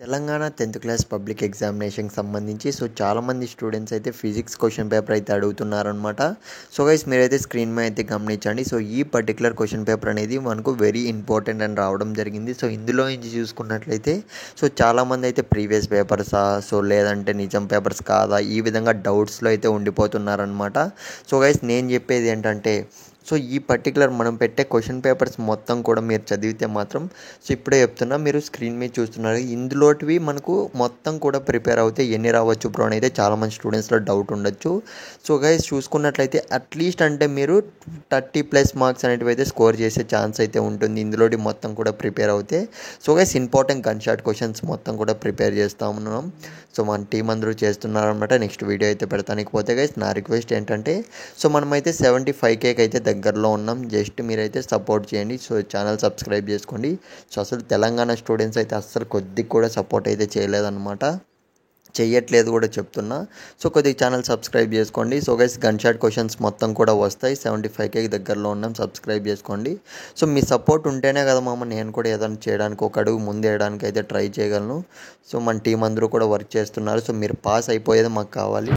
Telangana 10th class public ఎగ్జామినేషన్‌కి సంబంధించి చాలామంది students అయితే ఫిజిక్స్ క్వెషన్ పేపర్ అయితే అడుగుతున్నారనమాట. గైస్ మీరైతే స్క్రీన్ మీద అయితే గమనించండి. ఈ పర్టిక్యులర్ క్వెషన్ పేపర్ అనేది మనకు వెరీ ఇంపార్టెంట్ అని రావడం జరిగింది. ఇందులో నుంచి చూసుకున్నట్లయితే చాలామంది అయితే ప్రీవియస్ పేపర్సా లేదంటే నిజం పేపర్స్ కాదా ఈ విధంగా డౌట్స్‌లో అయితే ఉండిపోతున్నారనమాట. గైస్ నేను చెప్పేది ఏంటంటే ఈ పర్టికులర్ మనం పెట్టే క్వశ్చన్ పేపర్స్ మొత్తం కూడా మీరు చదివితే మాత్రం ఇప్పుడే చెప్తున్నా, మీరు స్క్రీన్ మీద చూస్తున్నారు ఇందులోటివి మనకు మొత్తం కూడా ప్రిపేర్ అవుతే ఎన్ని రావచ్చు బ్రో అని అయితే చాలామంది స్టూడెంట్స్లో డౌట్ ఉండొచ్చు. గైస్ చూసుకున్నట్లయితే అట్లీస్ట్ అంటే మీరు 30+ మార్క్స్ అనేటివి అయితే స్కోర్ చేసే ఛాన్స్ అయితే ఉంటుంది ఇందులోటి మొత్తం కూడా ప్రిపేర్ అవుతే. Guys important gun shot questions మొత్తం కూడా ప్రిపేర్ చేస్తూ ఉన్నాం. మన టీం అందరూ చేస్తున్నారనమాట. నెక్స్ట్ వీడియో అయితే పెడతానికి పోతే గైస్ నా రిక్వెస్ట్ ఏంటంటే మనమైతే 75K అయితే దగ్గరలో ఉన్నాం. జస్ట్ మీరైతే సపోర్ట్ చేయండి. ఛానల్ సబ్స్క్రైబ్ చేసుకోండి. అసలు తెలంగాణ స్టూడెంట్స్ అయితే అస్సలు కొద్దిగా కూడా సపోర్ట్ అయితే చేయలేదన్నమాట, చెయ్యట్లేదు కూడా చెప్తున్నా. కొద్దిగా ఛానల్ సబ్స్క్రైబ్ చేసుకోండి. గైస్ గన్ షాట్ క్వశ్చన్స్ మొత్తం కూడా వస్తాయి. 75K దగ్గరలో ఉన్నాం, సబ్స్క్రైబ్ చేసుకోండి. మీ సపోర్ట్ ఉంటేనే కదా మామ నేను కూడా ఏదైనా చేయడానికి ఒక అడుగు ముందు వేయడానికి అయితే ట్రై చేయగలను. మన టీం అందరూ కూడా వర్క్ చేస్తున్నారు. మీరు పాస్ అయిపోయేది మాకు కావాలి.